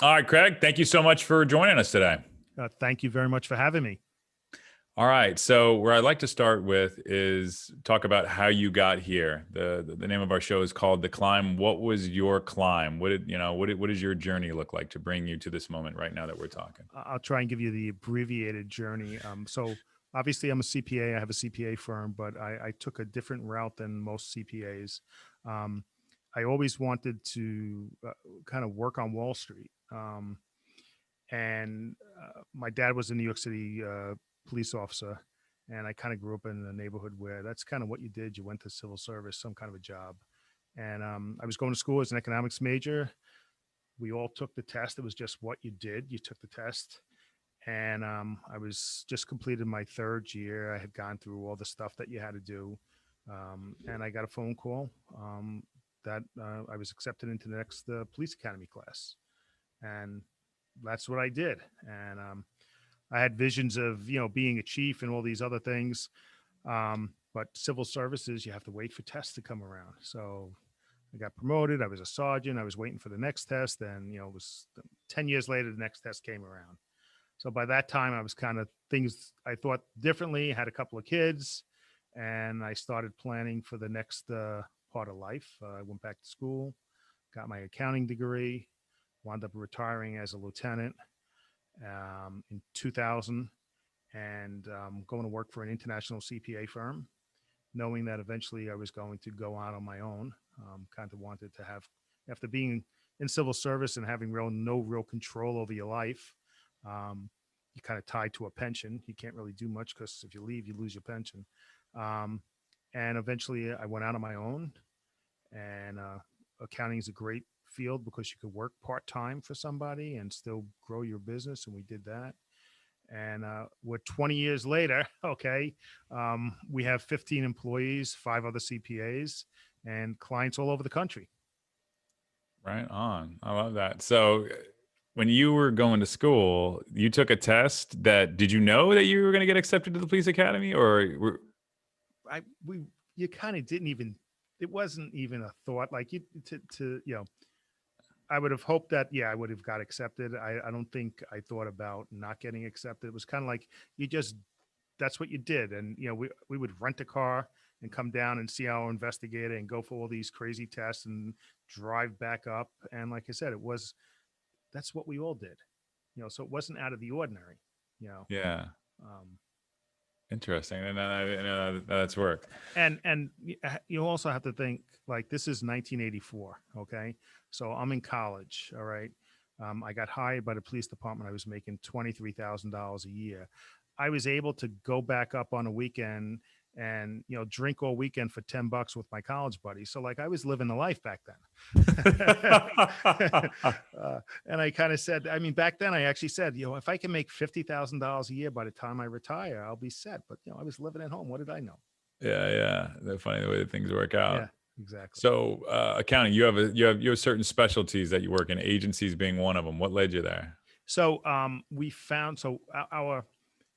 All right, Craig, thank you so much for joining us today. Thank you very much for having me. All right, so where I'd like to start with is talk about how you got here. The name of our show is called The Climb. What was your climb? What does your journey look like to bring you to this moment right now that we're talking? I'll try and give you the abbreviated journey. So obviously, I'm a CPA. I have a CPA firm, but I took a different route than most CPAs. Um, I always wanted to kind of work on Wall Street. And My dad was a New York City police officer, and I kind of grew up in a neighborhood where that's kind of what you did. You went to civil service, some kind of a job. And I was going to school as an economics major. We all took the test. It was just what you did. You took the test. And I was just completed my third year. I had gone through all the stuff that you had to do. And I got a phone call that I was accepted into the next police academy class. And that's what I did. And I had visions of, being a chief and all these other things. But civil services, you have to wait for tests to come around. So I got promoted. I was a sergeant. I was waiting for the next test. And, it was 10 years later, the next test came around. So by that time, I was kind of things I thought differently, had a couple of kids, and I started planning for the next part of life. I went back to school, got my accounting degree, wound up retiring as a lieutenant in 2000, and going to work for an international CPA firm, knowing that eventually I was going to go out on my own. Kind of wanted to have, after being in civil service and having no real control over your life, you kind of tied to a pension. You can't really do much because if you leave, you lose your pension. Um, and eventually I went out on my own, and accounting is a great field because you could work part-time for somebody and still grow your business. And we did that. And we're 20 years later. Okay. We have 15 employees, 5 other CPAs, and clients all over the country. Right on. I love that. So, when you were going to school, you took a test that did you know that you were going to get accepted to the police academy I we You kind of didn't even, it wasn't even a thought like you to I would have hoped that, yeah, I would have got accepted. I don't think I thought about not getting accepted. It was kind of like you just, that's what you did. And, we would rent a car and come down and see our investigator and go for all these crazy tests and drive back up. And like I said, that's what we all did, so it wasn't out of the ordinary, you know. yeah, Um, interesting. And that's worked. and you also have to think, like, this is 1984. Okay, so I'm in college. All right. I got hired by the police department. I was making $23,000 a year. I was able to go back up on a weekend and, drink all weekend for $10 with my college buddies. So like I was living the life back then. And I kind of said, I mean, back then I actually said, if I can make $50,000 a year by the time I retire, I'll be set. But, I was living at home. What did I know? Yeah, yeah. They're funny the way that things work out. Yeah, exactly. So, accounting, you have certain specialties that you work in, agencies being one of them. What led you there? So we found, our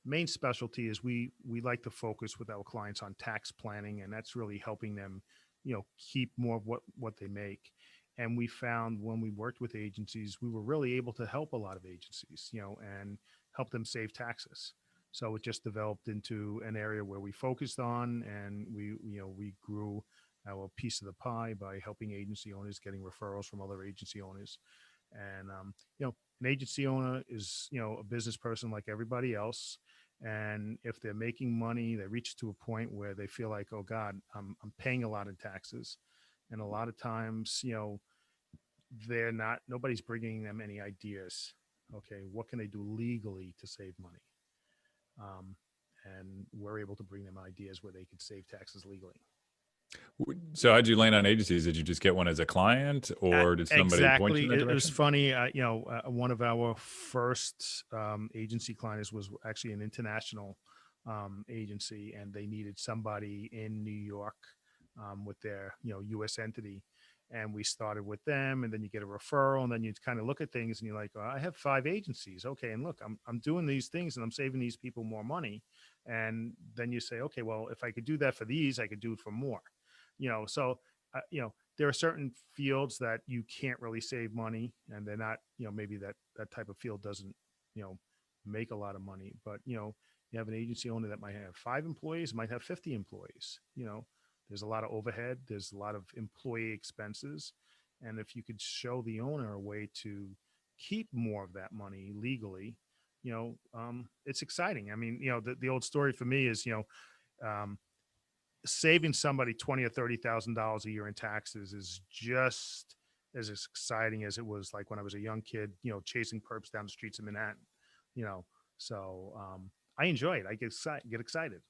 main specialty is we like to focus with our clients on tax planning, and that's really helping them, keep more of what they make. And we found when we worked with agencies, we were really able to help a lot of agencies, and help them save taxes. So it just developed into an area where we focused on, and we grew our piece of the pie by helping agency owners, getting referrals from other agency owners. And an agency owner is, a business person like everybody else. And if they're making money, they reach to a point where they feel like, oh God, I'm paying a lot in taxes. And a lot of times, nobody's bringing them any ideas. Okay, what can they do legally to save money? Um, and we're able to bring them ideas where they could save taxes legally. So, how'd you land on agencies? Did you just get one as a client, or did somebody point you Exactly. in that It was direction? funny. One of our first agency clients was actually an international agency, and they needed somebody in New York with their U.S. entity. And we started with them, and then you get a referral, and then you kind of look at things, and you're like, oh, I have 5 agencies, okay, and look, I'm doing these things, and I'm saving these people more money. And then you say, okay, well, if I could do that for these, I could do it for more. So there are certain fields that you can't really save money, and they're not, maybe that type of field doesn't, you know, make a lot of money. But you have an agency owner that might have 5 employees, might have 50 employees. There's a lot of overhead, there's a lot of employee expenses, and if you could show the owner a way to keep more of that money legally, it's exciting. I mean, the old story for me is, um, saving somebody 20 or $30,000 a year in taxes is just as exciting as it was like when I was a young kid, chasing perps down the streets of Manhattan. You know, so I enjoy it. I get excited.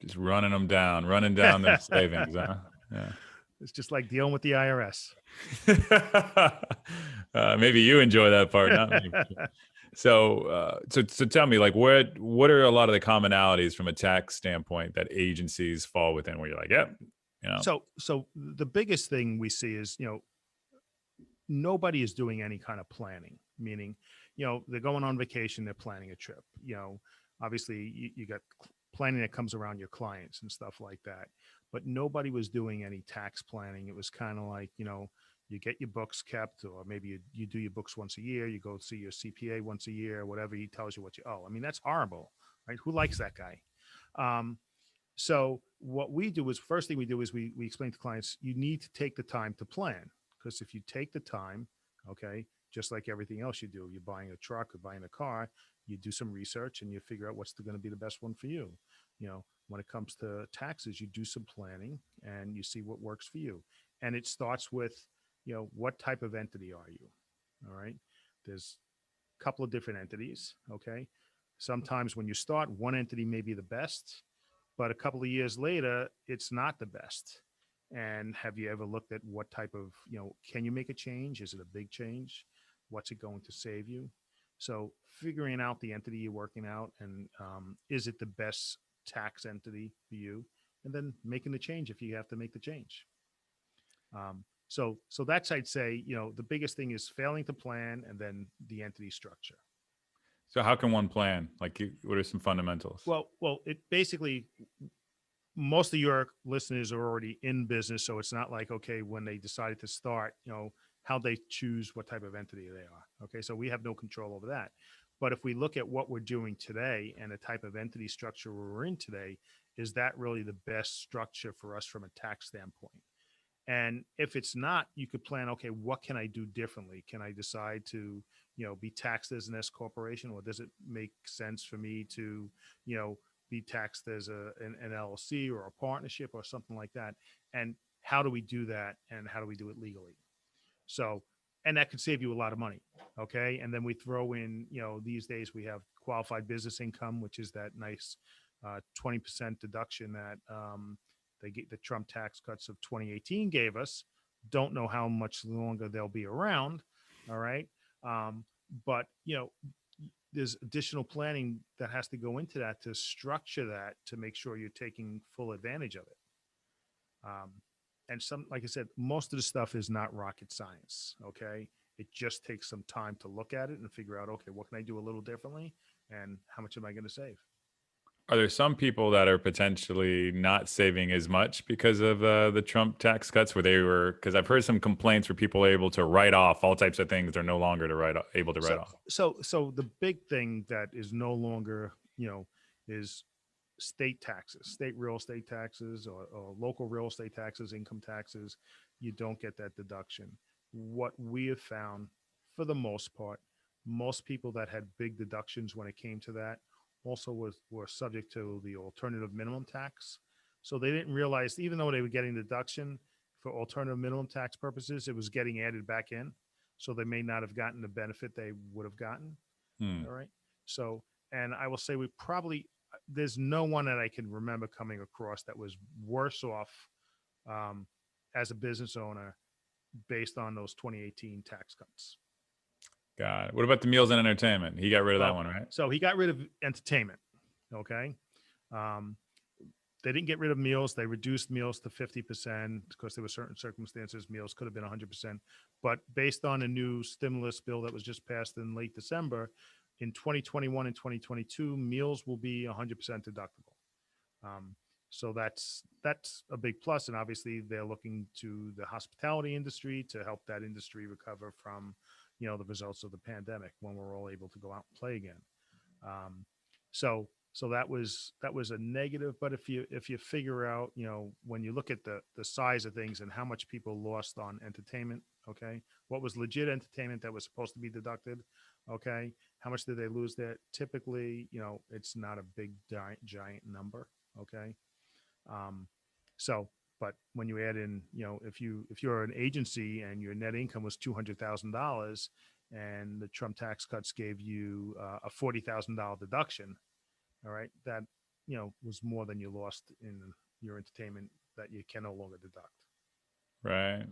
Just running down them savings, huh? Yeah. It's just like dealing with the IRS. Maybe you enjoy that part, not me. So tell me, like, what are a lot of the commonalities from a tax standpoint that agencies fall within? Where you're like, yep, you know, So the biggest thing we see is, nobody is doing any kind of planning, meaning, they're going on vacation, they're planning a trip. Obviously you got planning that comes around your clients and stuff like that. But nobody was doing any tax planning. It was kind of like, you get your books kept, or maybe you do your books once a year, you go see your CPA once a year, whatever he tells you what you owe. I mean, that's horrible, right? Who likes that guy? Um, so what we do is, first thing we do is we explain to clients, you need to take the time to plan, because if you take the time, okay, just like everything else you do, you're buying a truck or buying a car, you do some research and you figure out what's going to be the best one for you. When it comes to taxes, you do some planning and you see what works for you. And it starts with, what type of entity are you? All right. There's a couple of different entities. Okay. Sometimes when you start, one entity may be the best, but a couple of years later, it's not the best. And have you ever looked at what type of, can you make a change? Is it a big change? What's it going to save you? So figuring out the entity you're working out, and is it the best tax entity for you? And then making the change if you have to make the change. So that's, I'd say, the biggest thing is failing to plan, and then the entity structure. so how can one plan? Like, what are some fundamentals? Well, it basically, most of your listeners are already in business, so it's not like, okay, when they decided to start, how they choose what type of entity they are. Okay, so we have no control over that. But if we look at what we're doing today and the type of entity structure we're in today, is that really the best structure for us from a tax standpoint? And if it's not, you could plan, okay, what can I do differently? Can I decide to, be taxed as an S corporation, or does it make sense for me to, be taxed as an LLC or a partnership or something like that? And how do we do that? And how do we do it legally? So, and that could save you a lot of money. Okay. And then we throw in, these days we have qualified business income, which is that nice 20% deduction that they get, the Trump tax cuts of 2018 gave us. Don't know how much longer they'll be around. All right. But, there's additional planning that has to go into that to structure that to make sure you're taking full advantage of it. Um, and like I said, most of the stuff is not rocket science. Okay. It just takes some time to look at it and figure out, okay, what can I do a little differently? And how much am I going to save? Are there some people that are potentially not saving as much because of the Trump tax cuts, where they were? Because I've heard some complaints where people are able to write off all types of things they're no longer able to write So, off. so the big thing that is no longer, is state taxes, state real estate taxes, or local real estate taxes, income taxes. You don't get that deduction. What we have found, for the most part, most people that had big deductions when it came to that also were subject to the alternative minimum tax. So they didn't realize, even though they were getting deduction for alternative minimum tax purposes, it was getting added back in. So they may not have gotten the benefit they would have gotten. Hmm. All right. So, and I will say, we probably, there's no one that I can remember coming across that was worse off um, as a business owner based on those 2018 tax cuts. Got it. What about the meals and entertainment? He got rid of that Well, one, right? so he got rid of entertainment. Okay. Um, they didn't get rid of meals. They reduced meals to 50% because there were certain circumstances meals could have been 100%. But based on a new stimulus bill that was just passed in late December, in 2021 and 2022, meals will be 100% deductible. Um, So that's a big plus, and obviously they're looking to the hospitality industry to help that industry recover from, the results of the pandemic when we're all able to go out and play again. Um, so that was a negative. But if you figure out, when you look at the size of things and how much people lost on entertainment, okay, what was legit entertainment that was supposed to be deducted, okay, how much did they lose there? Typically, it's not a big giant number, okay. Um, so, but when you add in, if you're an agency and your net income was $200,000, and the Trump tax cuts gave you a $40,000 deduction, all right, that was more than you lost in your entertainment that you can no longer deduct. Right.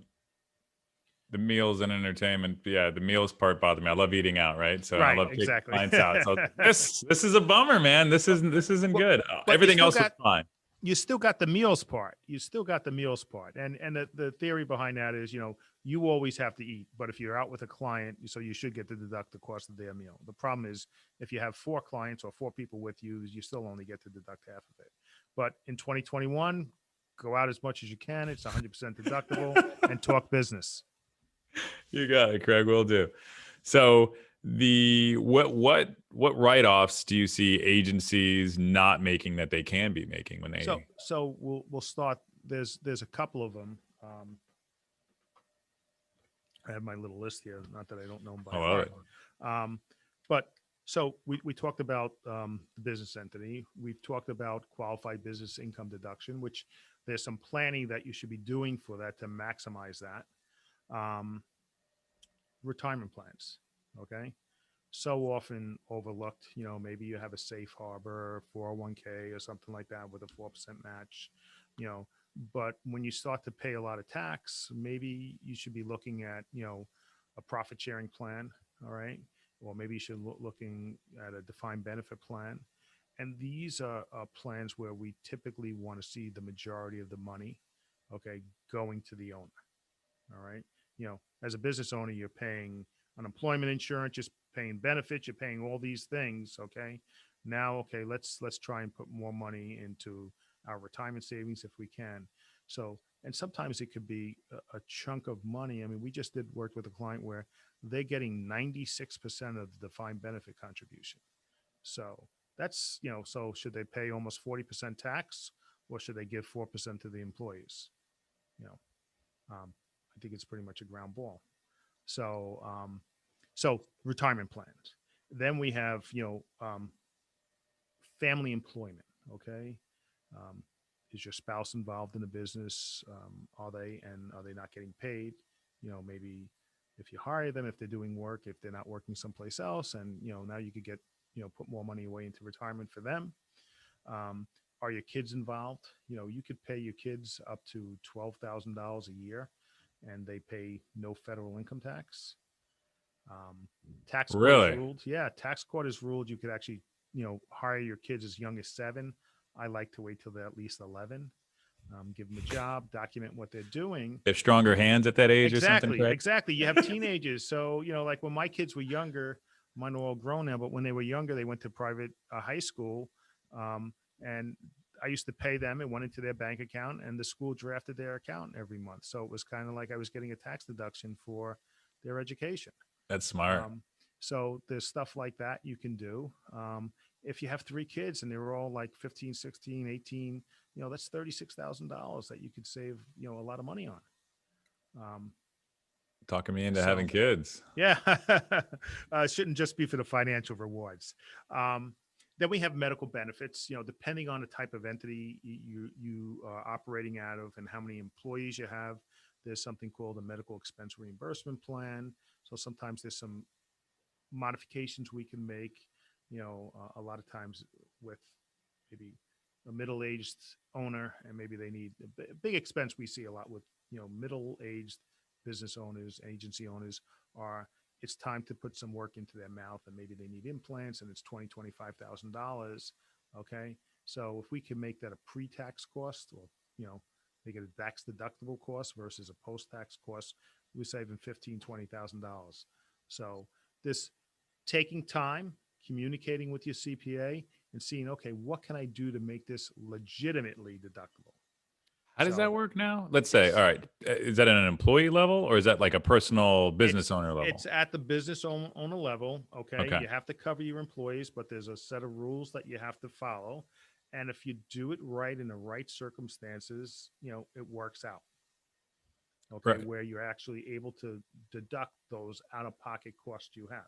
The meals and entertainment. Yeah, the meals part bothered me. I love eating out, right? So I Right, love taking exactly. clients out. So this is a bummer, man. This isn't well, good. but Everything else was fine. you still got the meals part. You still got the meals part. And the theory behind that is, you always have to eat, but if you're out with a client, so you should get to deduct the cost of their meal. The problem is if you have four clients or four people with you, you still only get to deduct half of it. But in 2021, go out as much as you can. It's 100% deductible, and talk business. You got it, Craig. Will do. So the what write-offs do you see agencies not making that they can be making when So they? so we'll start. There's a couple of them. I have my little list here. Not that I don't know them by I love heart. it. Um, but so we talked about the business entity. We've talked about qualified business income deduction, which there's some planning that you should be doing for that to maximize that. Um, Retirement plans. Okay. So often overlooked. Maybe you have a safe harbor, 401k, or something like that with a 4% match. You know, but when you start to pay a lot of tax, maybe you should be looking at a profit sharing plan. All right, or maybe you should looking at a defined benefit plan. And these are plans where we typically want to see the majority of the money, okay, going to the owner. All right. As a business owner, you're paying unemployment insurance, just paying benefits, you're paying all these things. Okay. Now, okay, let's try and put more money into our retirement savings if we can. So, and sometimes it could be a chunk of money. I mean, we just did work with a client where they're getting 96% of the defined benefit contribution. So that's, so should they pay almost 40% tax, or should they give 4% to the employees? You know, um, I think it's pretty much a ground ball. So retirement plans. Then we have family employment. Okay, um, is your spouse involved in the business? Are they not getting paid? Maybe if you hire them, if they're doing work, if they're not working someplace else, and now you could get put more money away into retirement for them. Um, are your kids involved? You could pay your kids up to $12,000 a year, and they pay no federal income tax. Tax court has Really? ruled. Yeah, tax court has ruled you could actually, hire your kids as young as 7. I like to wait till they're at least 11. Give them a job, document what they're doing. They have stronger hands at that age or something, Exactly, Craig? exactly. You have teenagers, so like when my kids were younger, mine are all grown now, but when they were younger, they went to private high school, um, and I used to pay them. It went into their bank account, and the school drafted their account every month. So it was kind of like I was getting a tax deduction for their education. That's smart. Um, so there's stuff like that you can do. If you have 3 kids and they're all like 15, 16, 18, that's $36,000 that you could save, a lot of money on. Um, Talking me into having so kids. yeah, it shouldn't just be for the financial rewards. Um, then we have medical benefits. Depending on the type of entity you are operating out of and how many employees you have, there's something called a medical expense reimbursement plan. So sometimes there's some modifications we can make. A lot of times with maybe a middle-aged owner, and maybe they need a big expense we see a lot with middle-aged business owners, agency owners, are it's time to put some work into their mouth, and maybe they need implants, and it's $25,000. Okay, so if we can make that a pre-tax cost, or make it a tax deductible cost versus a post-tax cost, we're saving $15,000 to $20,000. So this taking time, communicating with your CPA, and seeing, okay, what can I do to make this legitimately deductible? How does that So work now? Let's say, all it's right, is that at an employee level or is that like a personal business it's owner it's level? at the business owner level. Okay, Okay. you have to cover your employees, but there's a set of rules that you have to follow, and if you do it right in the right circumstances, it works out. Okay, Right. where you're actually able to deduct those out of pocket costs you have.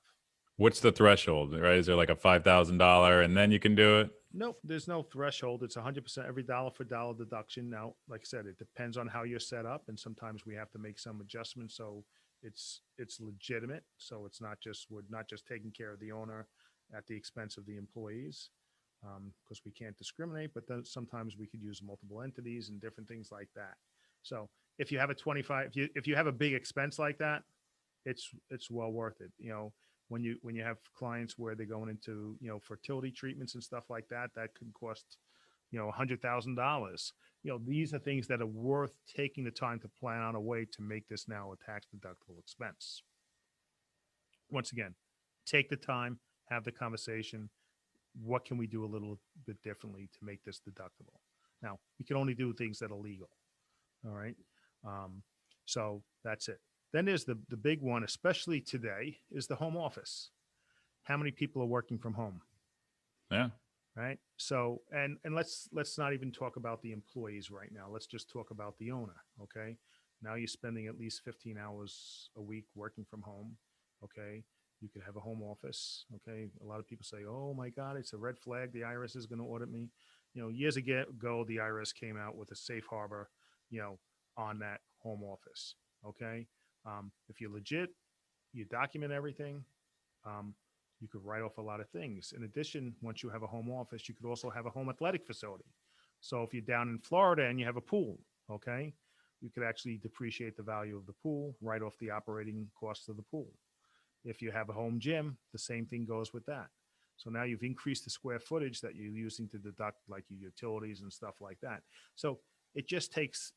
What's the threshold, right? Is there like a $5,000 and then you can do it? Nope, there's no threshold. It's 100% every dollar for dollar deduction. Now, like I said, it depends on how you're set up, and sometimes we have to make some adjustments so it's legitimate. So it's not just we're not just taking care of the owner at the expense of the employees, because we can't discriminate. But then sometimes we could use multiple entities and different things like that. So if you have a 25, if you have a big expense like that, it's well worth it. When you have clients where they're going into fertility treatments and stuff like that, that could cost $100,000. These are things that are worth taking the time to plan out a way to make this now a tax deductible expense. Once again, take the time, have the conversation. What can we do a little bit differently to make this deductible? Now, we can only do things that are legal. All right. Um, so that's it. Then there's the big one, especially today, is the home office. How many people are working from home? Yeah. Right. So and let's not even talk about the employees right now. Let's just talk about the owner. Okay. Now you're spending at least 15 hours a week working from home. Okay. You could have a home office. Okay. A lot of people say, oh my God, it's a red flag. The IRS is going to audit me. Years ago, the IRS came out with a safe harbor, you know, on that home office. Okay. If you're legit, you document everything. Um, you could write off a lot of things. In addition, once you have a home office, you could also have a home athletic facility. So if you're down in Florida and you have a pool, okay, you could actually depreciate the value of the pool, write off the operating costs of the pool. If you have a home gym, the same thing goes with that. So now you've increased the square footage that you're using to deduct like your utilities and stuff like that. So it just takes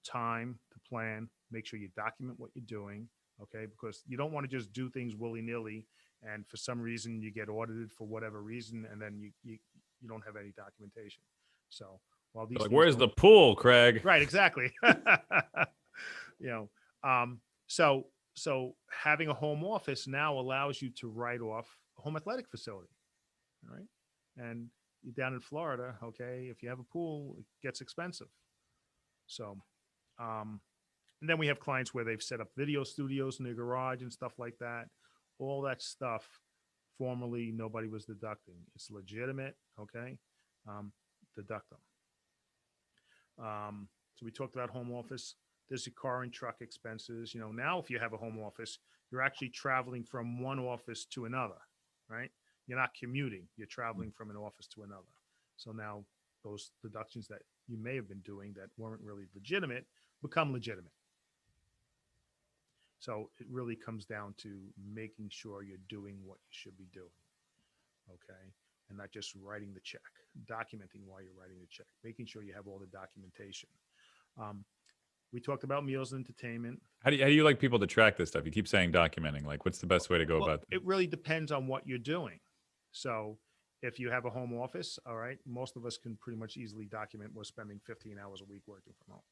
time to plan, make sure you document what you're doing, okay? Because you don't want to just do things willy-nilly and for some reason you get audited for whatever reason and then you don't have any documentation. So while these Like, things where's don't the pool, Craig? right, exactly. you know, so so having a home office now allows you to write off a home athletic facility, all right? And you're down in Florida, okay? If you have a pool, it gets expensive. So, um, and then we have clients where they've set up video studios in their garage and stuff like that. All that stuff, formerly nobody was deducting. It's legitimate, okay? Um, deduct them. So we talked about home office. There's your car and truck expenses. Now if you have a home office, you're actually traveling from one office to another, right? You're not commuting. You're traveling from an office to another. So now those deductions that you may have been doing that weren't really legitimate become legitimate. So it really comes down to making sure you're doing what you should be doing, okay? And not just writing the check, documenting while you're writing the check, making sure you have all the documentation. Um, we talked about meals and entertainment. How do you like people to track this stuff? You keep saying documenting. Like, what's the best way to go Well, about that? it really depends on what you're doing. So if you have a home office, all right, most of us can pretty much easily document we're spending 15 hours a week working from home.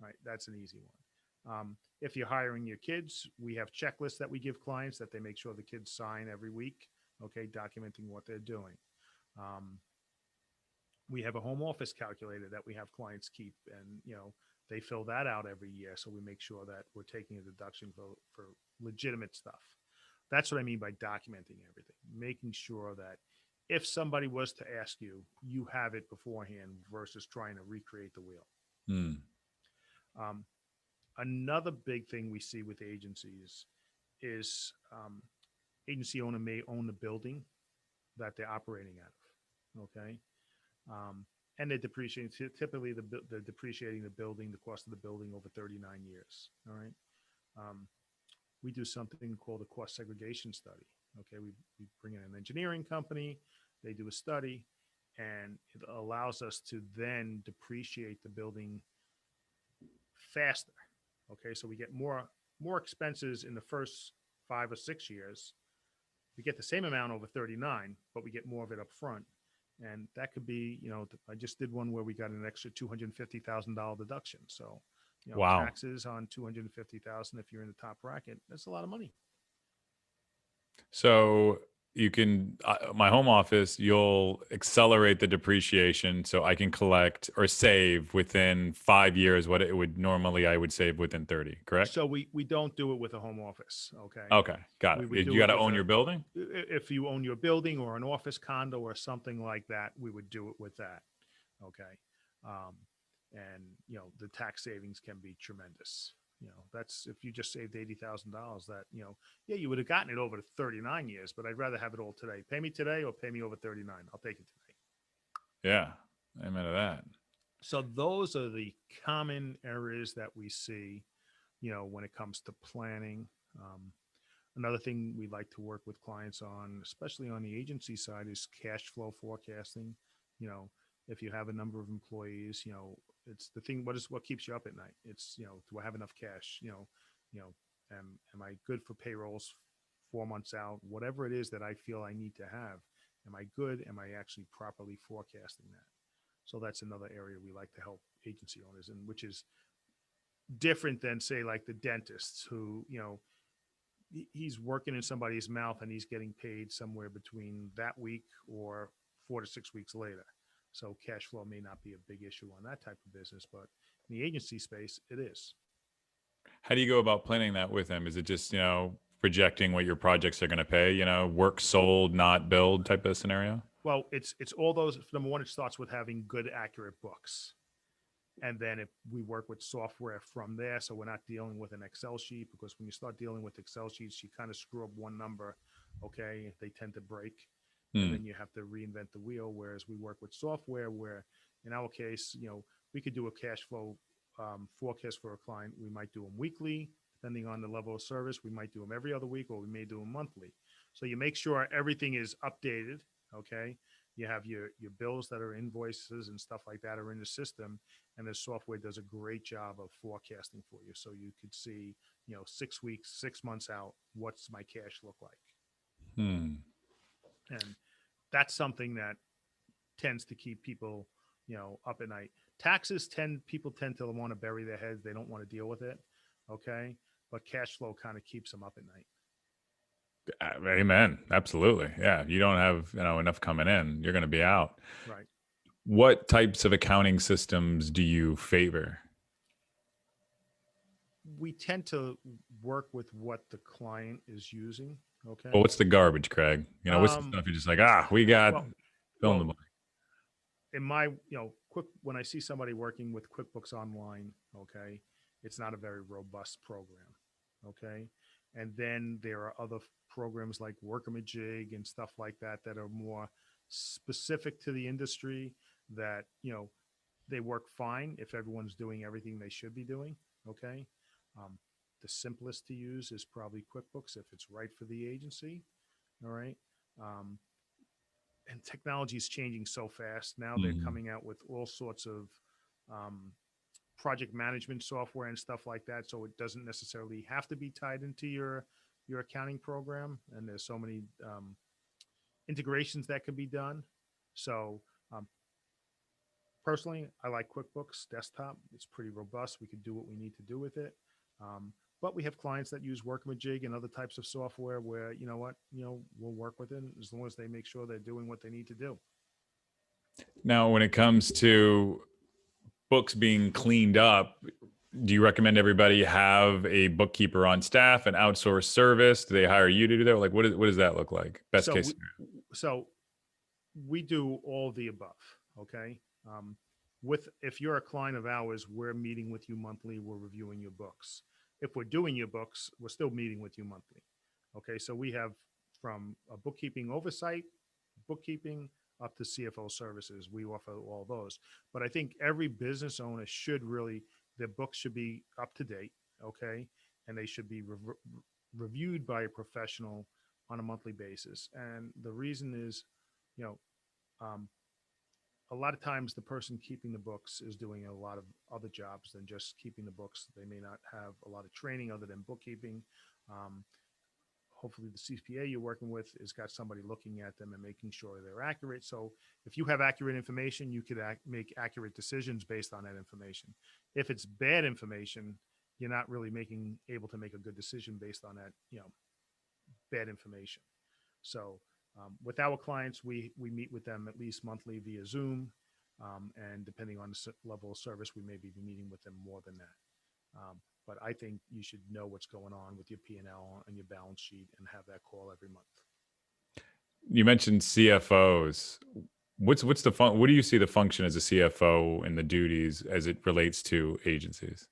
Right, that's an easy one. If you're hiring your kids, we have checklists that we give clients that they make sure the kids sign every week, okay, documenting what they're doing. Um, we have a home office calculator that we have clients keep, and they fill that out every year, so we make sure that we're taking a deduction for legitimate stuff. That's what I mean by documenting everything, making sure that if somebody was to ask you, you have it beforehand versus trying to recreate the wheel. Hmm. um, Another big thing we see with agencies is agency owner may own the building that they're operating out of, okay? um, and they're depreciating. Typically, they're depreciating the building, the cost of the building over 39 years. All right. Um, we do something called a cost segregation study. Okay, we bring in an engineering company, they do a study, and it allows us to then depreciate the building faster. Okay, so we get more expenses in the first 5 or 6 years. We get the same amount over 39, but we get more of it up front. And that could be, I just did one where we got an extra $250,000 deduction. So, Wow. taxes on 250,000 if you're in the top bracket, that's a lot of money. So you can, my home office, you'll accelerate the depreciation so I can collect or save within 5 years what it would normally I would save within 30, correct? So we don't do it with a home office. Okay. Okay, got We it. would You do got it to with own your building? if you own your building or an office condo or something like that, we would do it with that. Okay. Um, and the tax savings can be tremendous. That's if you just saved $80,000 that, yeah, you would have gotten it over to 39 years, but I'd rather have it all today. Pay me today or pay me over 39. I'll take it today. Yeah, amen to that. So those are the common areas that we see, when it comes to planning. Another thing we like to work with clients on, especially on the agency side, is cash flow forecasting. You know, if you have a number of employees, it's the thing. What keeps you up at night? It's do I have enough cash? Am I good for payrolls 4 months out? Whatever it is that I feel I need to have, am I good? Am I actually properly forecasting that? So that's another area we like to help agency owners in, which is different than say like the dentists who he's working in somebody's mouth and he's getting paid somewhere between that week or 4 to 6 weeks later. So cash flow may not be a big issue on that type of business, but in the agency space, it is. How do you go about planning that with them? Is it just, projecting what your projects are going to pay, work sold, not billed type of scenario? Well, it's all those. Number one, it starts with having good, accurate books. And then if we work with software from there, so we're not dealing with an Excel sheet, because when you start dealing with Excel sheets, you kind of screw up one number. Okay, they tend to break, and Hmm. then you have to reinvent the wheel. Whereas we work with software, where in our case, we could do a cash flow forecast for a client. We might do them weekly, depending on the level of service. We might do them every other week, or we may do them monthly. So you make sure everything is updated. Okay, you have your bills that are invoices and stuff like that are in the system, and the software does a great job of forecasting for you, so you could see 6 weeks, 6 months out, what's my cash look like. Hmm. And that's something that tends to keep people up at night. Taxes tend people tend to want to bury their heads, they don't want to deal with it. Okay, but cash flow kind of keeps them up at night. Amen. Absolutely. Yeah. You don't have, enough coming in, you're going to be out. Right. What types of accounting systems do you favor? We tend to work with what the client is using. Well, Okay. what's the garbage, Craig? What's the um stuff you're just like, we got well fill in the well blank. in my quick when I see somebody working with QuickBooks Online, okay, it's not a very robust program. Okay. And then there are other programs like Workamajig and stuff like that that are more specific to the industry, that they work fine if everyone's doing everything they should be doing. Okay. um, the simplest to use is probably QuickBooks if it's right for the agency. All right. um, and technology is changing so fast now. They're Mhm. coming out with all sorts of um, project management software and stuff like that, so it doesn't necessarily have to be tied into your accounting program, and there's so many integrations that can be done. So um, personally, I like QuickBooks Desktop. It's pretty robust. We can do what we need to do with it. um, but we have clients that use Workamajig and other types of software where, we'll work with it as long as they make sure they're doing what they need to do. Now, when it comes to books being cleaned up, do you recommend everybody have a bookkeeper on staff, an outsourced service? Do they hire you to do that? Like, what does that look like? Best So case we, scenario. so we do all the above. Okay. Um, with if you're a client of ours, we're meeting with you monthly. We're reviewing your books. If we're doing your books, we're still meeting with you monthly. Okay. So we have from a bookkeeping oversight, bookkeeping, up to CFO services. We offer all those. But I think every business owner should really, their books should be up to date. Okay. And they should be reviewed by a professional on a monthly basis. And the reason is, you know, um, a lot of times the person keeping the books is doing a lot of other jobs than just keeping the books. They may not have a lot of training other than bookkeeping. Um, hopefully the CPA you're working with has got somebody looking at them and making sure they're accurate. So if you have accurate information, you could make accurate decisions based on that information. If it's bad information, you're not really making able to make a good decision based on that, bad information. So with our clients, we meet with them at least monthly via Zoom, and depending on the level of service, we may be meeting with them more than that. But I think you should know what's going on with your P&L and your balance sheet and have that call every month. You mentioned CFOs. What's the fun? What do you see the function as a CFO and the duties as it relates to agencies?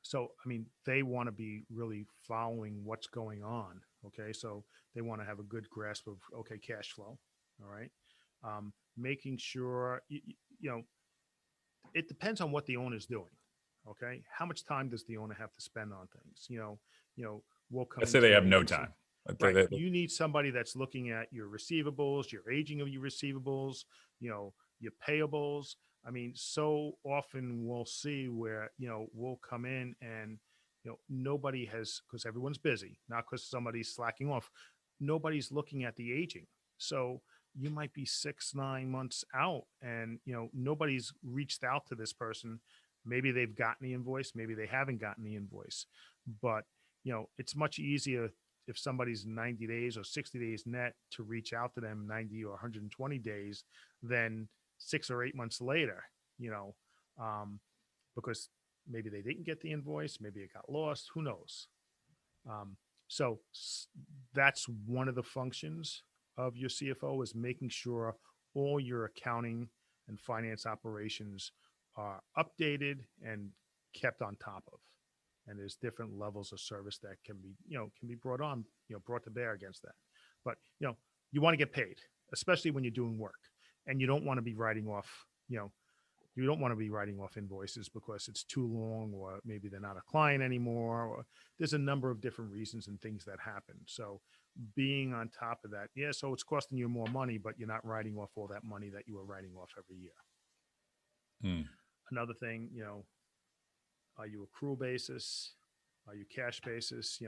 So, I mean, they want to be really following what's going on. Okay. So they want to have a good grasp of, okay, cash flow. All right. Making sure, you know, it depends on what the owner's doing. Okay. How much time does the owner have to spend on things? We'll come Let's say they into an have no agency. time. Right. You need somebody that's looking at your receivables, your aging of your receivables, your payables. I mean, so often we'll see where, we'll come in and, nobody has, because everyone's busy, not because somebody's slacking off. Nobody's looking at the aging. So you might be 6, 9 months out and, nobody's reached out to this person. Maybe they've gotten the invoice, maybe they haven't gotten the invoice, but it's much easier if somebody's 90 days or 60 days net to reach out to them 90 or 120 days than 6 or 8 months later, you know, um, because maybe they didn't get the invoice, maybe it got lost, who knows? Um, so that's one of the functions of your CFO is making sure all your accounting and finance operations are updated and kept on top of. And there's different levels of service that can be brought on, brought to bear against that. But you want to get paid, especially when you're doing work, and you don't want to be writing off, you don't want to be writing off invoices because it's too long, or maybe they're not a client anymore, or there's a number of different reasons and things that happen. So being on top of that, yeah, so it's costing you more money, but you're not writing off all that money that you were writing off every year. Hmm. Another thing, are you accrual basis? Are you cash basis?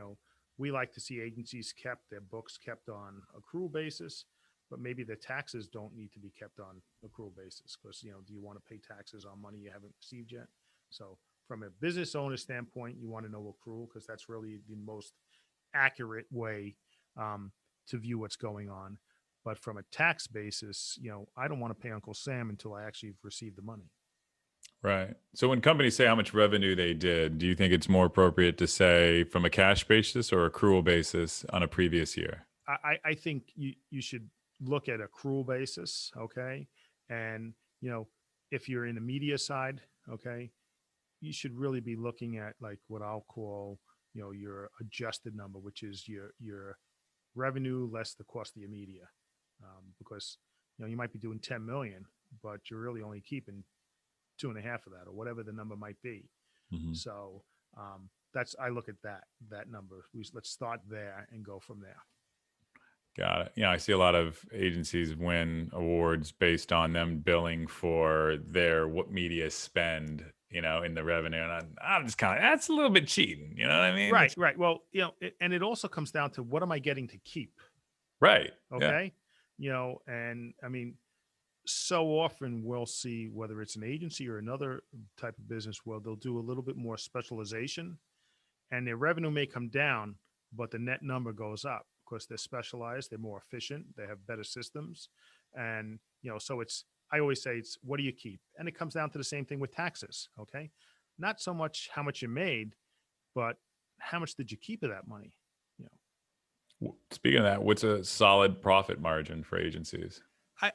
We like to see agencies kept, their books kept on accrual basis, but maybe the taxes don't need to be kept on accrual basis because, do you want to pay taxes on money you haven't received yet? So from a business owner standpoint, you want to know accrual because that's really the most accurate way to view what's going on. But from a tax basis, I don't want to pay Uncle Sam until I actually received the money. Right. So when companies say how much revenue they did, do you think it's more appropriate to say from a cash basis or accrual basis on a previous year? I think you should look at accrual basis, okay? And, if you're in the media side, okay, you should really be looking at like what I'll call, your adjusted number, which is your revenue less the cost of your media. Because, you might be doing 10 million, but you're really only keeping two and a half of that or whatever the number might be. Mhm. So I look at that number. Let's start there and go from there. Got it. Yeah, I see a lot of agencies win awards based on them billing for their what media spend, in the revenue, and I'm just kind of that's a little bit cheating. You know what I mean? Right, It's right. Well, and it also comes down to what am I getting to keep? right. Yeah. Okay. And I mean, so often we'll see whether it's an agency or another type of business where they'll do a little bit more specialization and their revenue may come down, but the net number goes up because they're specialized, they're more efficient, they have better systems. And, so I always say it's what do you keep? And it comes down to the same thing with taxes. Okay. Not so much how much you made, but how much did you keep of that money? You know, Speaking of that, what's a solid profit margin for agencies?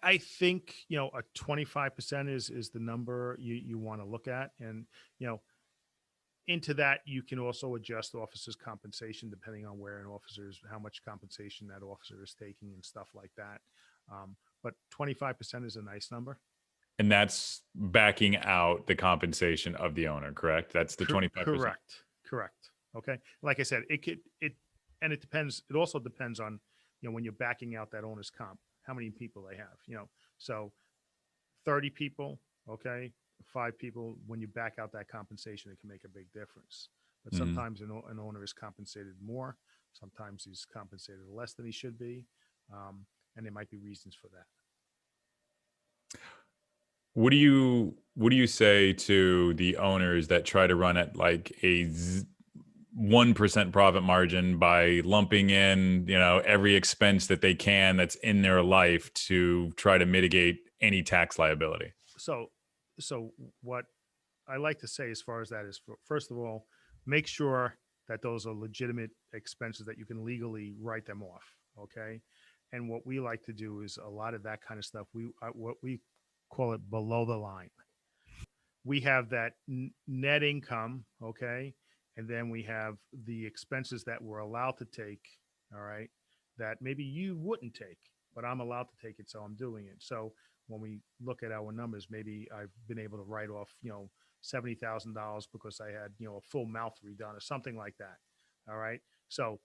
I think, a 25% is the number you want to look at. And, into that, you can also adjust officers' compensation depending on where an officer's, how much compensation that officer is taking and stuff like that. But 25% is a nice number. And that's backing out the compensation of the owner, correct? That's the 25%. Correct. Correct. Okay. Like I said, and it depends. It also depends on, when you're backing out that owner's comp, how many people they have, so 30 people, okay, 5 people, when you back out that compensation, it can make a big difference. But Mhm. sometimes an owner is compensated more. Sometimes he's compensated less than he should be, and there might be reasons for that. What do you say to the owners that try to run at like a 1% profit margin by lumping in, every expense that they can that's in their life to try to mitigate any tax liability? So, so what I like to say as far as that is, first of all, make sure that those are legitimate expenses that you can legally write them off. Okay. And what we like to do is a lot of that kind of stuff. What we call it below the line. We have that net income. Okay. And then we have the expenses that we're allowed to take. All right. That maybe you wouldn't take, but I'm allowed to take it. So I'm doing it. So when we look at our numbers, maybe I've been able to write off, $70,000 because I had, a full mouth redone or something like that. All right. So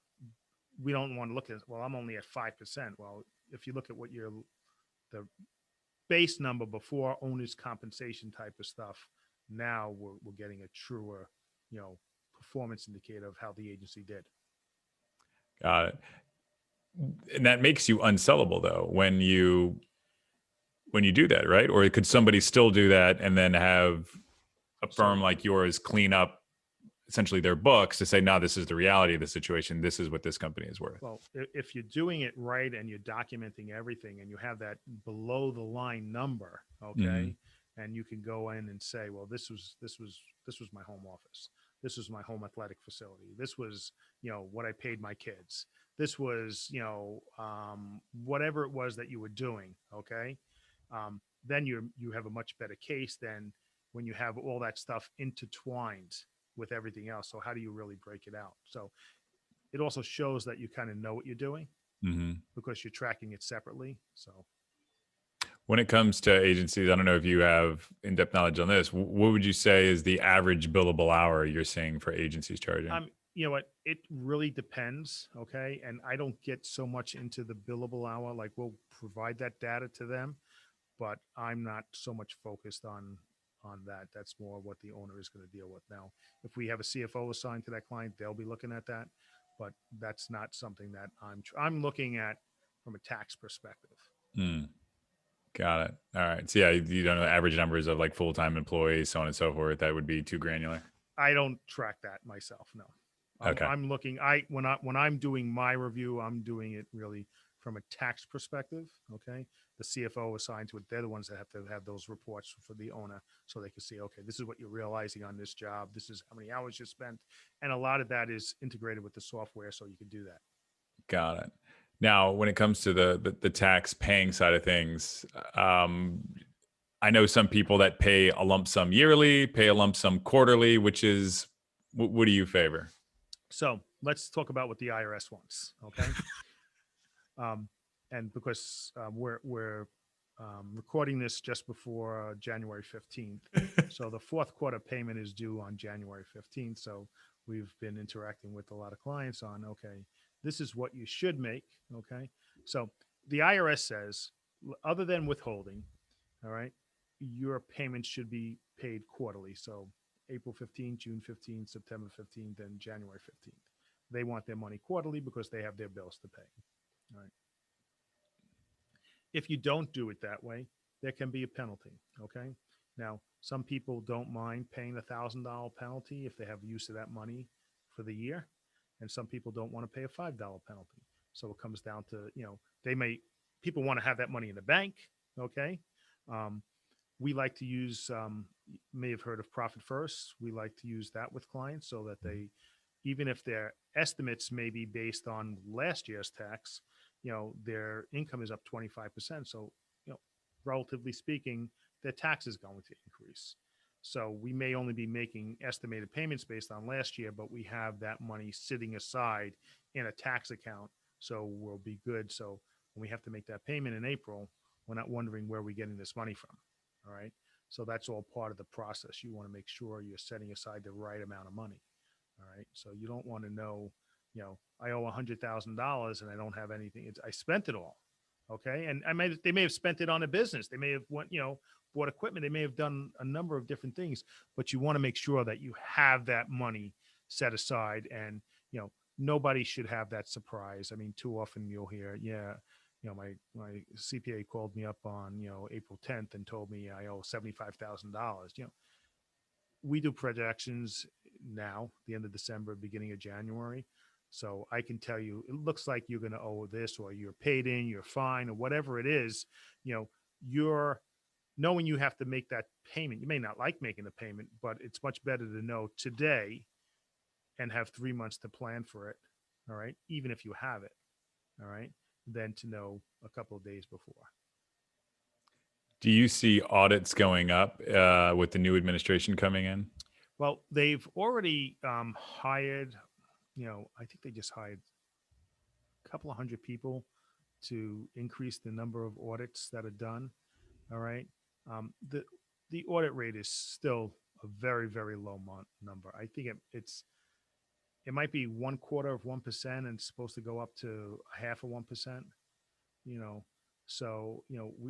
we don't want to look at, well, I'm only at 5%. Well, if you look at what the base number before owner's compensation type of stuff, now we're getting a truer, performance indicator of how the agency did. Got it. And that makes you unsellable though when you do that, right? Or could somebody still do that and then have a So, firm like yours clean up essentially their books to say, no, this is the reality of the situation. This is what this company is worth. well, if you're doing it right and you're documenting everything and you have that below the line number, Mm-hmm. okay, and you can go in and say, well, this was my home office. This was my home athletic facility. This was, what I paid my kids. This was, whatever it was that you were doing, okay. Then you have a much better case than when you have all that stuff intertwined with everything else. So how do you really break it out? So it also shows that you kind of know what you're doing Mm-hmm. because you're tracking it separately. So, When it comes to agencies, I don't know if you have in-depth knowledge on this. What would you say is the average billable hour you're seeing for agencies charging? you know what? It really depends. Okay. And I don't get so much into the billable hour. Like we'll provide that data to them, but I'm not so much focused on that. That's more what the owner is going to deal with. Now, if we have a CFO assigned to that client, they'll be looking at that, but that's not something that I'm looking at from a tax perspective. Mm, got it. All right. So yeah, you don't know average numbers of like full-time employees, so on and so forth. That would be too granular. I don't track that myself. No, Okay. I'm looking. When I'm doing my review, I'm doing it really from a tax perspective. Okay, the CFO assigned to it, they're the ones that have to have those reports for the owner, so they can see, okay, this is what you're realizing on this job. This is how many hours you spent, and a lot of that is integrated with the software, so you can do that. Got it. Now, when it comes to the tax paying side of things, um, I know some people that pay a lump sum yearly, pay a lump sum quarterly, which is what do you favor? So let's talk about what the IRS wants. Okay. um, and because we're recording this just before January 15th, so the fourth quarter payment is due on January 15th. So we've been interacting with a lot of clients on, okay, this is what you should make. Okay, so the IRS says, other than withholding, all right, your payments should be paid quarterly. So April 15th, June 15th, September 15th, and January 15th. They want their money quarterly because they have their bills to pay. All right. If you don't do it that way, there can be a penalty. Okay. Now, some people don't mind paying the $1,000 penalty if they have use of that money for the year, and some people don't want to pay a $5 penalty. So it comes down to, people want to have that money in the bank. Okay. Um, we like to use, you may have heard of Profit First. We like to use that with clients so that they, even if their estimates may be based on last year's tax, their income is up 25%. So, relatively speaking, their tax is going to increase. So we may only be making estimated payments based on last year, but we have that money sitting aside in a tax account. So we'll be good. So when we have to make that payment in April, we're not wondering where we're getting this money from. All right. So that's all part of the process. You want to make sure you're setting aside the right amount of money. All right. So you don't want to know, I owe $100,000 and I don't have anything. I spent it all. Okay. And they may have spent it on a business. They may have bought equipment. They may have done a number of different things, but you want to make sure that you have that money set aside and, nobody should have that surprise. I mean, too often you'll hear, yeah, my CPA called me up on April 10th and told me I owe $75,000. We do projections now, the end of December, beginning of January. So I can tell you, it looks like you're going to owe this, or you're paid in, you're fine, or whatever it is. You're knowing you have to make that payment. You may not like making the payment, but it's much better to know today and have 3 months to plan for it. All right. Even if you have it. All right. Than to know a couple of days before. Do you see audits going up with the new administration coming in? Well, they've already hired, I think they just hired a couple of hundred people to increase the number of audits that are done. All right. The audit rate is still a very, very low number. I think it might be 1/4 of 1%, and it's supposed to go up to a half of 1%. you know so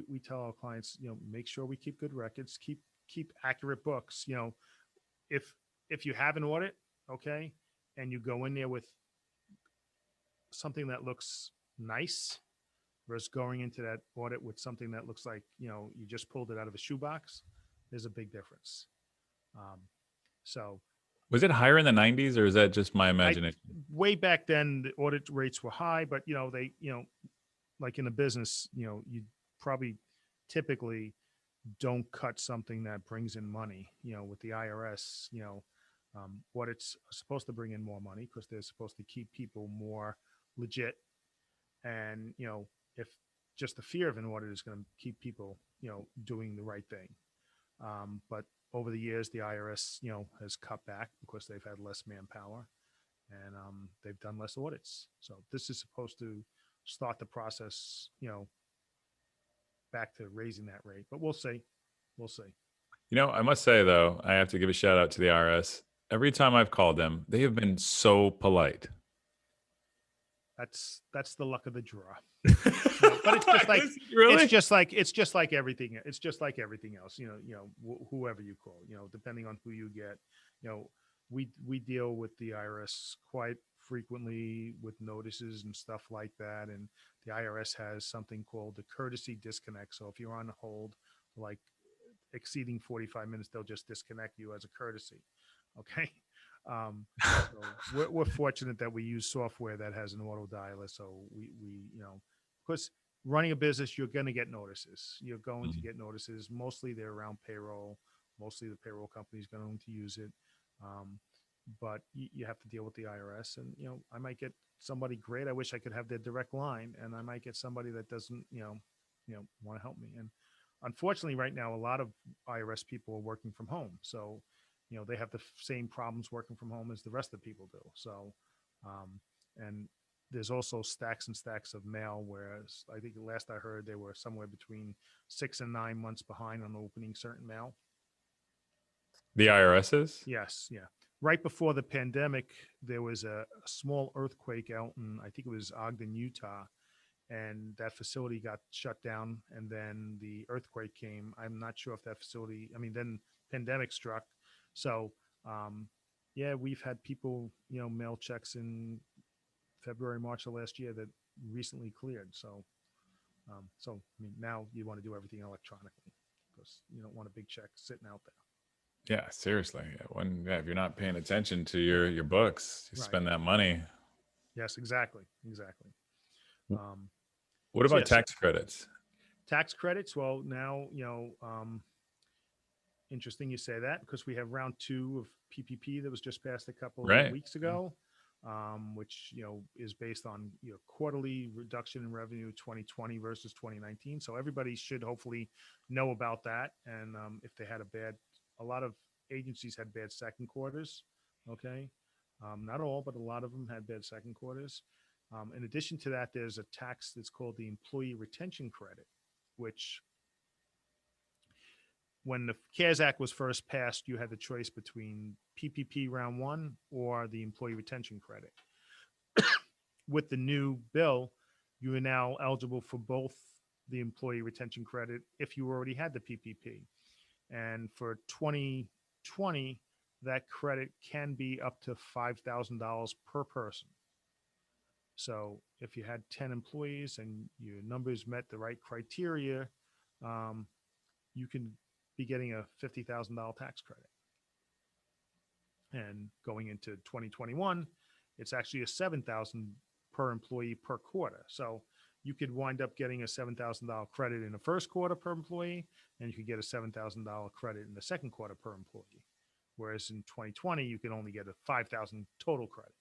we tell our clients, make sure we keep good records, keep accurate books. If you have an audit, okay, and you go in there with something that looks nice versus going into that audit with something that looks like you just pulled it out of a shoebox, there's a big difference. So Was it higher in the 90s, or is that just my I imagination? way back then the audit rates were high, but they like in a business, you probably typically don't cut something that brings in money. With the IRS, audits are supposed to bring in more money because they're supposed to keep people more legit. And if just the fear of an audit is going to keep people doing the right thing. But over the years, the IRS has cut back because they've had less manpower, and they've done less audits. So this is supposed to start the process, back to raising that rate. But we'll see. We'll see. I must say though, I have to give a shout out to the IRS. Every time I've called them, they have been so polite. That's the luck of the draw. But it's just like really? it's just like everything. It's just like everything else. Whoever you call, depending on who you get. We deal with the IRS quite frequently with notices and stuff like that, and the IRS has something called the courtesy disconnect. So if you're on hold, like exceeding 45 minutes, they'll just disconnect you as a courtesy. Okay. So we're fortunate that we use software that has an auto dialer. So we because running a business, you're going to get notices. You're going to Mhm. get notices. Mostly they're around payroll. Mostly the payroll company is going to use it. Um, but you have to deal with the IRS, and I might get somebody great. I wish I could have their direct line, and I might get somebody that doesn't want to help me. And unfortunately, right now, a lot of IRS people are working from home, so they have the same problems working from home as the rest of the people do. So, and there's also stacks and stacks of mail. Whereas I think the last I heard, they were somewhere between 6 and 9 months behind on opening certain mail. The IRS is? Yes, yeah. Right before the pandemic, there was a small earthquake out in, I think it was Ogden, Utah, and that facility got shut down. And then the earthquake came. I'm not sure if that facility. I mean, then pandemic struck. So, yeah, we've had people, mail checks in February, March of last year that recently cleared. So I mean, now you want to do everything electronically because you don't want a big check sitting out there. Yeah, seriously. If you're not paying attention to your books, you Right. spend that money. Yes, exactly. Exactly. Um, What so about yes, tax credits? tax credits. Well, now, interesting you say that because we have round two of PPP that was just passed a couple of Right. weeks ago, which is based on quarterly reduction in revenue 2020 versus 2019. So everybody should hopefully know about that. And if they had a lot of agencies had bad second quarters. Okay, not all, but a lot of them had bad second quarters. In addition to that, there's a tax that's called the Employee Retention Credit, which when the CARES Act was first passed, you had the choice between PPP round one or the Employee Retention Credit. With the new bill, you are now eligible for both the Employee Retention Credit if you already had the PPP. And for 2020, that credit can be up to $5,000 per person. So if you had 10 employees and your numbers met the right criteria, um, you can be getting a $50,000 tax credit. And going into 2021, it's actually a 7,000 per employee per quarter. So you could wind up getting a $7,000 credit in the first quarter per employee, and you could get a $7,000 credit in the second quarter per employee. Whereas in 2020, you can only get a 5,000 total credit,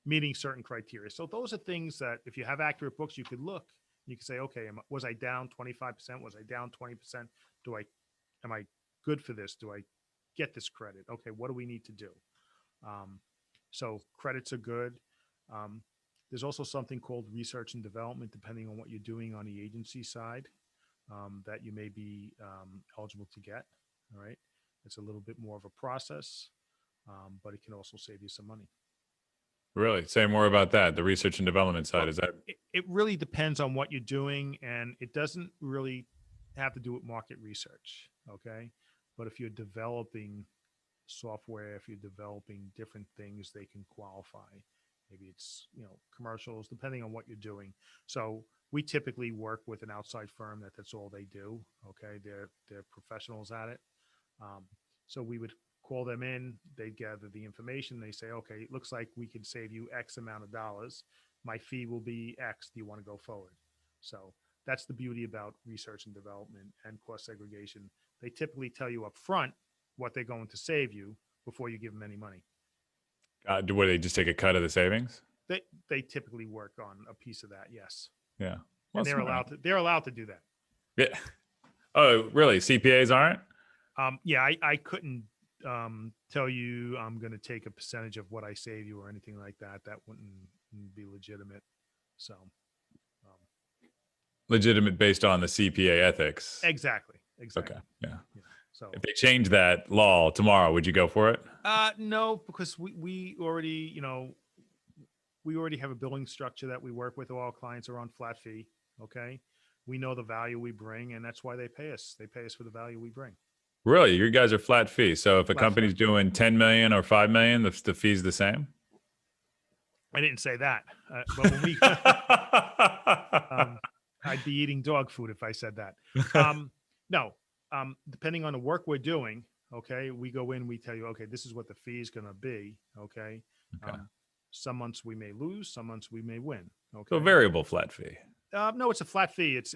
meeting certain criteria. So those are things that if you have accurate books, you could look. You could say, okay, was I down 25%? Was I down 20%? Am I good for this? Do I get this credit? Okay, what do we need to do? Um, so credits are good. Um, there's also something called research and development, depending on what you're doing on the agency side, that you may be eligible to get. All right. It's a little bit more of a process, but it can also save you some money. Really? Say more about that. The research and development side. Well, Is that it really depends on what you're doing, and it doesn't really have to do with market research. Okay. But if you're developing software, if you're developing different things, they can qualify. Maybe it's, commercials, depending on what you're doing. So we typically work with an outside firm that's all they do. Okay. They're professionals at it. So we would call them in, they'd gather the information. They say, okay, it looks like we can save you X amount of dollars. My fee will be X. Do you want to go forward? So that's the beauty about research and development and cost segregation. They typically tell you up front what they're going to save you before you give them any money. would they just take a cut of the savings? They typically work on a piece of that, yes. Yeah. Well, And they're allowed to do that. Yeah. Oh, really? CPAs aren't? Yeah, I couldn't tell you I'm going to take a percentage of what I save you or anything like that. That wouldn't be legitimate. So, Legitimate based on the CPA ethics. exactly. Okay. Yeah. So if they change that law tomorrow, would you go for it? No, because we already, we already have a billing structure that we work with. All our clients are on flat fee. Okay. We know the value we bring, and that's why they pay us. They pay us for the value we bring. Really? You guys are flat fee. So if a Flat company's fee. doing 10 million or 5 million, the fee's the same? I didn't say that. But when we, I'd be eating dog food if I said that. No, depending on the work we're doing, okay, we go in, we tell you, okay, this is what the fee is going to be. Okay. Okay. Some months we may lose, some months we may win. Okay. So variable flat fee. No, it's a flat fee. It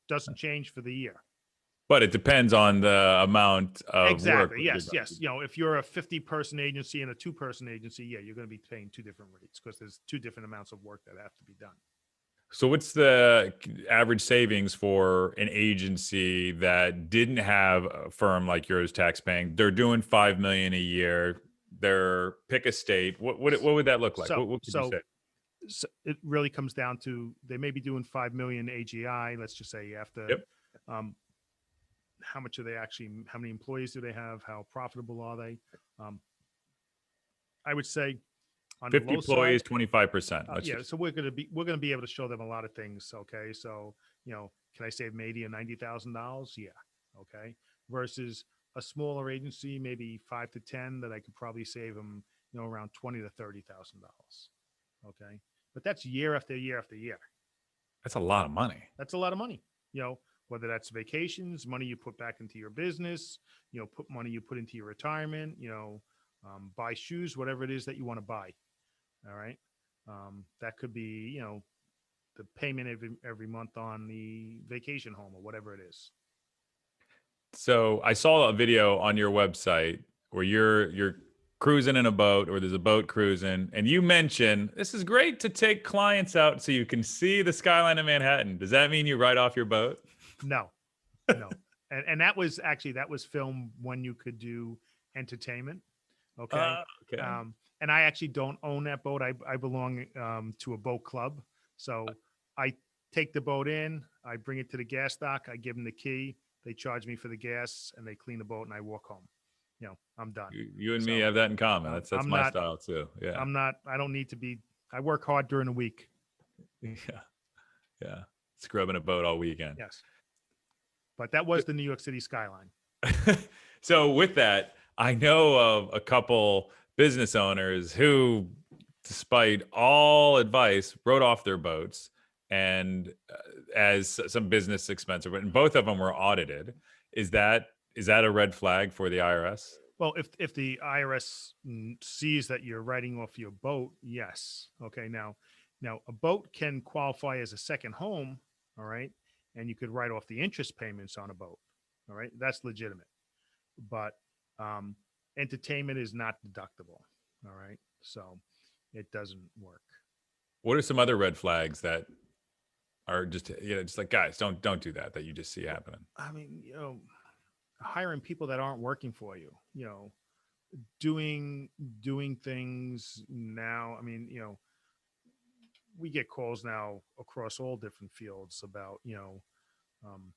doesn't change for the year. But it depends on the amount of Exactly. work. Yes. If you're a 50-person agency and a 2-person agency, yeah, you're going to be paying two different rates because there's two different amounts of work that have to be done. So what's the average savings for an agency that didn't have a firm like yours tax paying? They're doing 5 million a year. They're pick a state. What would that look like? What could you say? So it really comes down to they may be doing 5 million AGI. Let's just say after, Yep. how much are they actually? How many employees do they have? How profitable are they? I would say on 50 the low employees, side, 25%. yeah. So we're gonna be able to show them a lot of things. Okay, so can I save them $80,000 or $90,000? Yeah. Okay. Versus a smaller agency, maybe 5 to 10, that I could probably save them, around $20,000 to $30,000. Okay, but that's year after year after year. That's a lot of money. That's a lot of money. Whether that's vacations, money you put back into your business, put money you put into your retirement, buy shoes, whatever it is that you want to buy. All right. That could be, the payment every month on the vacation home or whatever it is. So I saw a video on your website where you're cruising in a boat, or there's a boat cruising, and you mention this is great to take clients out so you can see the skyline of Manhattan. Does that mean you ride off your boat? No. And that was filmed when you could do entertainment. Okay. Okay. And I actually don't own that boat. I belong to a boat club. So I take the boat in, I bring it to the gas dock, I give them the key, they charge me for the gas, and they clean the boat, and I walk home. I'm done. You and me have that in common. That's my style too. Yeah. I don't need to be, I work hard during the week. Yeah. Scrubbing a boat all weekend. Yes. But that was the New York City skyline. So with that, I know of a couple business owners who despite all advice, wrote off their boats and as some business expense. And both of them were audited. Is that a red flag for the IRS? Well, if the IRS sees that you're writing off your boat, yes. Okay. Now a boat can qualify as a second home. All right, and you could write off the interest payments on a boat. All right, that's legitimate. But um, entertainment is not deductible. All right, so it doesn't work. What are some other red flags that are just just like guys, don't do that you just see Well, happening? I mean, hiring people that aren't working for you. Doing doing things now. I mean, we get calls now across all different fields about um,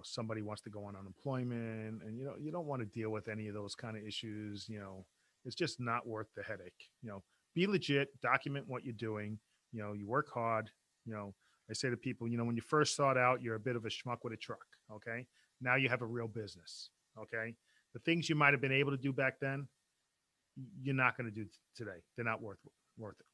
somebody wants to go on unemployment, and you don't want to deal with any of those kind of issues. It's just not worth the headache. Be legit, document what you're doing. You work hard. I say to people, when you first start out, you're a bit of a schmuck with a truck. Okay, now you have a real business. Okay, the things you might have been able to do back then, you're not going to do today. They're not worth it.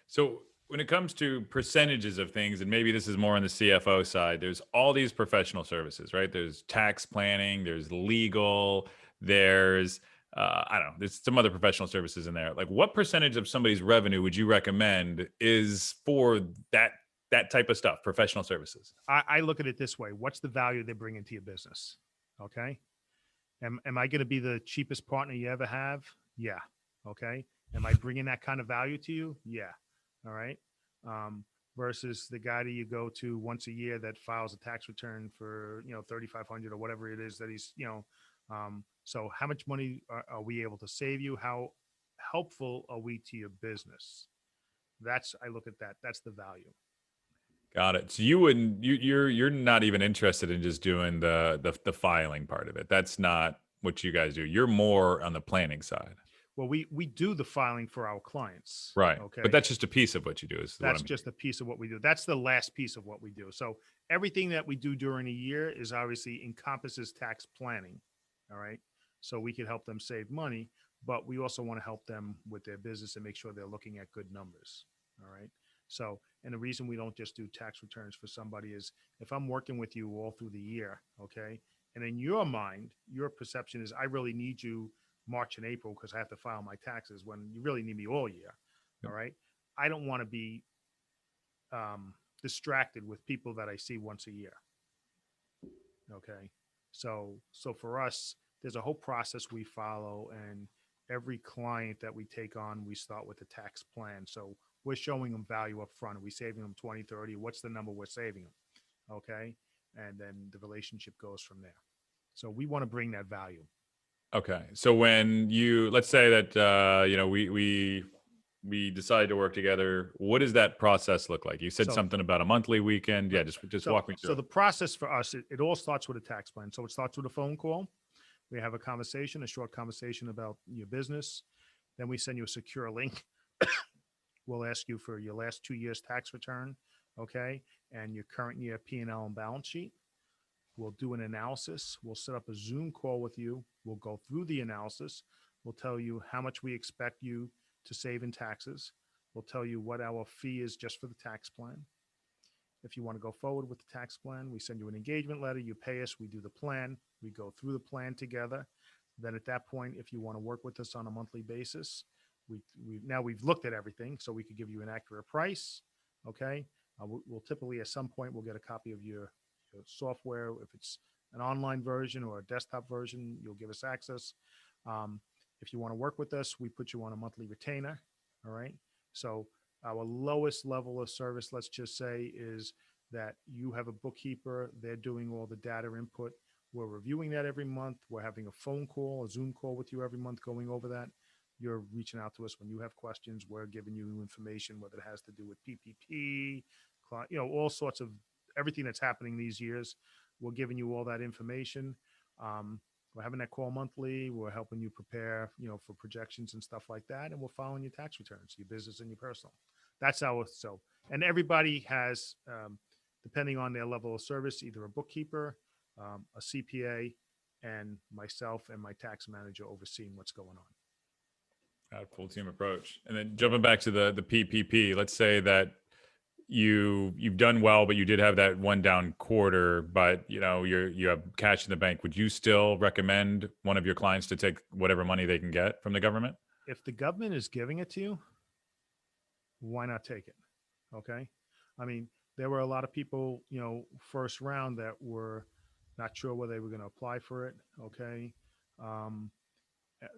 So when it comes to percentages of things, and maybe this is more on the CFO side, there's all these professional services, right? There's tax planning, there's legal, there's I don't know, there's some other professional services in there. Like, what percentage of somebody's revenue would you recommend is for that type of stuff, professional services? I look at it this way: what's the value they bring into your business? Okay, am I going to be the cheapest partner you ever have? Yeah. Okay. Am I bringing that kind of value to you? Yeah. All right. Um, Versus the guy that you go to once a year that files a tax return for 3,500 or whatever it is that he's. So how much money are we able to save you? How helpful are we to your business? I look at that. That's the value. Got it. So you wouldn't you're not even interested in just doing the filing part of it. That's not what you guys do. You're more on the planning side. Well, we do the filing for our clients. Right. But Okay. that's just a piece of what you do is what I That's mean. just a piece of what we do. That's the last piece of what we do. So everything that we do during a year is obviously encompasses tax planning. All right. So we can help them save money, but we also want to help them with their business and make sure they're looking at good numbers. All right. So, and the reason we don't just do tax returns for somebody is if I'm working with you all through the year, okay, and in your mind, your perception is I really need you March and April because I have to file my taxes when you really need me all year. All right. I don't want to be distracted with people that I see once a year. Okay, so for us, there's a whole process we follow, and every client that we take on, we start with a tax plan. So we're showing them value up front. Are we saving them 20, 30? What's the number we're saving them? Okay, and then the relationship goes from there. So we want to bring that value. Okay. So when you let's say that we decide to work together, what does that process look like? You said So something about a monthly weekend. Yeah, right. just So walk me through so it. the process for us, it all starts with a tax plan. So it starts with a phone call. We have a conversation, a short conversation about your business. Then we send you a secure link. We'll ask you for your last 2 years tax return, okay, and your current year P&L and balance sheet. We'll do an analysis. We'll set up a Zoom call with you. We'll go through the analysis. We'll tell you how much we expect you to save in taxes. We'll tell you what our fee is just for the tax plan. If you want to go forward with the tax plan, we send you an engagement letter. You pay us. We do the plan. We go through the plan together. Then at that point, if you want to work with us on a monthly basis, now we've looked at everything, so we could give you an accurate price. Okay. We'll typically at some point we'll get a copy of your software. If it's an online version or a desktop version, you'll give us access. Um, if you want to work with us, we put you on a monthly retainer. All right. So our lowest level of service, let's just say, is that you have a bookkeeper. They're doing all the data input. We're reviewing that every month. We're having a phone call, a Zoom call with you every month going over that. You're reaching out to us when you have questions. We're giving you information, whether it has to do with PPP, all sorts of everything that's happening these years. We're giving you all that information. We're having that call monthly. We're helping you prepare, for projections and stuff like that. And we're following your tax returns, your business and your personal. That's how. And everybody has, depending on their level of service, either a bookkeeper, a CPA, and myself and my tax manager overseeing what's going on. Got a full team approach. And then jumping back to the PPP, let's say that you've done well, but you did have that one down quarter, but you have cash in the bank. Would you still recommend one of your clients to take whatever money they can get from the government? If the government is giving it to you, why not take it? Okay. I mean, there were a lot of people, first round that were not sure whether they were going to apply for it. Okay. Um,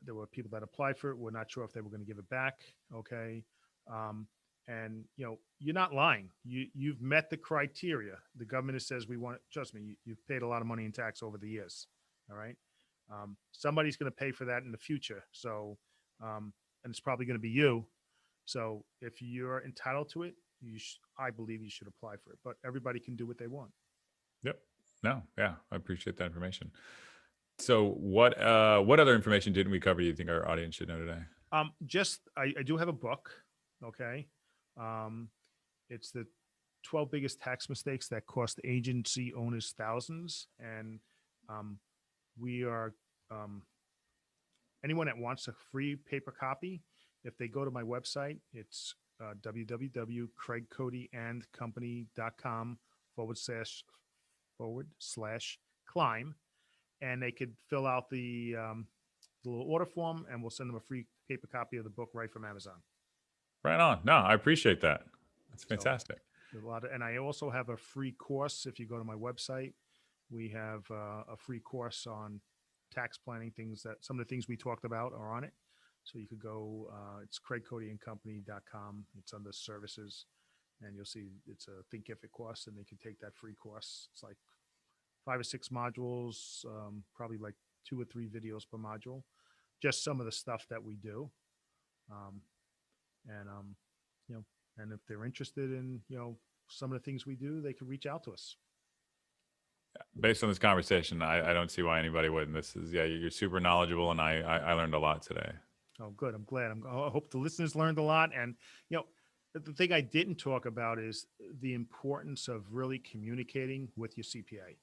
there were people that applied for it, were not sure if they were going to give it back. Okay. Um, and you're not lying. You've met the criteria. The government says we want. Trust me, you've paid a lot of money in tax over the years. All right. Somebody's going to pay for that in the future. So, and it's probably going to be you. So if you're entitled to it, I believe you should apply for it. But everybody can do what they want. Yep. No, yeah, I appreciate that information. So what other information didn't we cover you think our audience should know today? Just I do have a book. Okay. Um, it's the 12 biggest tax mistakes that cost agency owners thousands. And um, we are anyone that wants a free paper copy, if they go to my website, it's www.craigcodyandcompany.com // climb, and they could fill out the little order form, and we'll send them a free paper copy of the book right from Amazon. Right on. No, I appreciate that. That's So fantastic. and I also have a free course. If you go to my website, we have a free course on tax planning, things that some of the things we talked about are on it. So you could go, it's craigcodyandcompany.com. It's under services, and you'll see it's a Thinkific course, and they can take that free course. It's like 5 or 6 modules, probably like 2 or 3 videos per module, just some of the stuff that we do. Um, and, you know, and if they're interested in, some of the things we do, they can reach out to us. Based on this conversation, I don't see why anybody wouldn't. This is, yeah, you're super knowledgeable, and I learned a lot today. Oh, good. I'm glad. I hope the listeners learned a lot. And, the thing I didn't talk about is the importance of really communicating with your CPA.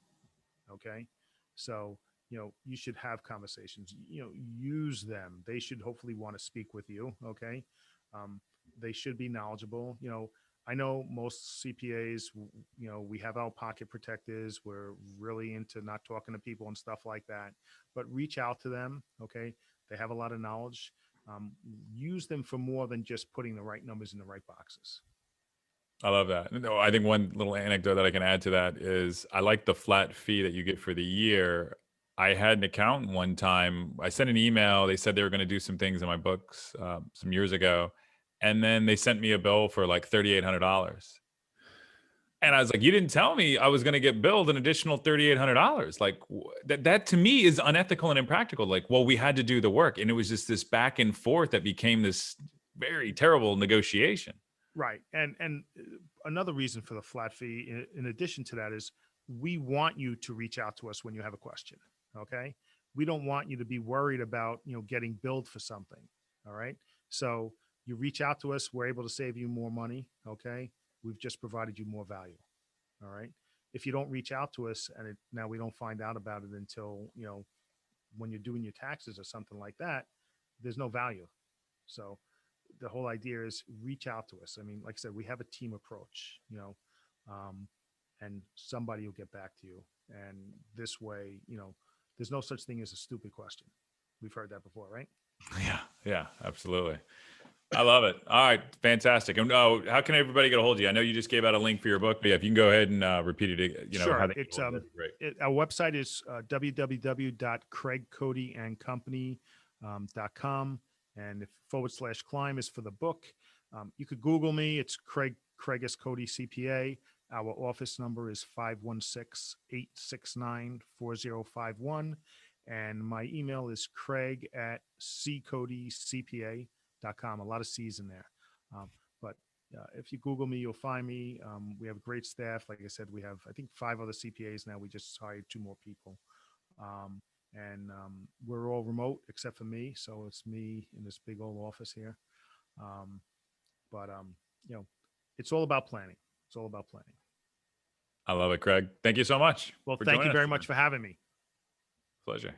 Okay. So, you should have conversations, use them. They should hopefully want to speak with you. Okay. Um, they should be knowledgeable. I know most CPAs, we have our pocket protectors. We're really into not talking to people and stuff like that, but reach out to them. Okay. They have a lot of knowledge. Use them for more than just putting the right numbers in the right boxes. I love that. No, I think one little anecdote that I can add to that is I like the flat fee that you get for the year. I had an accountant one time. I sent an email. They said they were going to do some things in my books some years ago, and then they sent me a bill for like $3,800. And I was like, "You didn't tell me I was going to get billed an additional $3,800." Like that to me is unethical and impractical. Like, well, we had to do the work, and it was just this back and forth that became this very terrible negotiation. Right. And another reason for the flat fee, in addition to that, is we want you to reach out to us when you have a question. Okay. We don't want you to be worried about, getting billed for something. All right. So you reach out to us. We're able to save you more money. Okay. We've just provided you more value. All right. If you don't reach out to us and now we don't find out about it until, when you're doing your taxes or something like that, there's no value. So the whole idea is reach out to us. I mean, like I said, we have a team approach, um, and somebody will get back to you. And this way, there's no such thing as a stupid question. We've heard that before, right? Yeah, yeah, absolutely. I love it. All right, fantastic. And how can everybody get a hold of you? I know you just gave out a link for your book, but yeah, if you can go ahead and repeat it, how Sure. they It's that'd be great. our website is www.craigcodyandcompany.com, and if / climb is for the book. You could Google me. It's Craig S. Cody CPA. Our office number is 516-869-4051. And my email is craig@ccodycpa.com. A lot of C's in there. But if you Google me, you'll find me. We have a great staff. Like I said, we have, I think, 5 other CPAs now. We just hired 2 more people. And we're all remote except for me. So it's me in this big old office here. But it's all about planning. It's all about planning. I love it, Craig. Thank you so much Well, for thank you joining us very today. much for having me. Pleasure.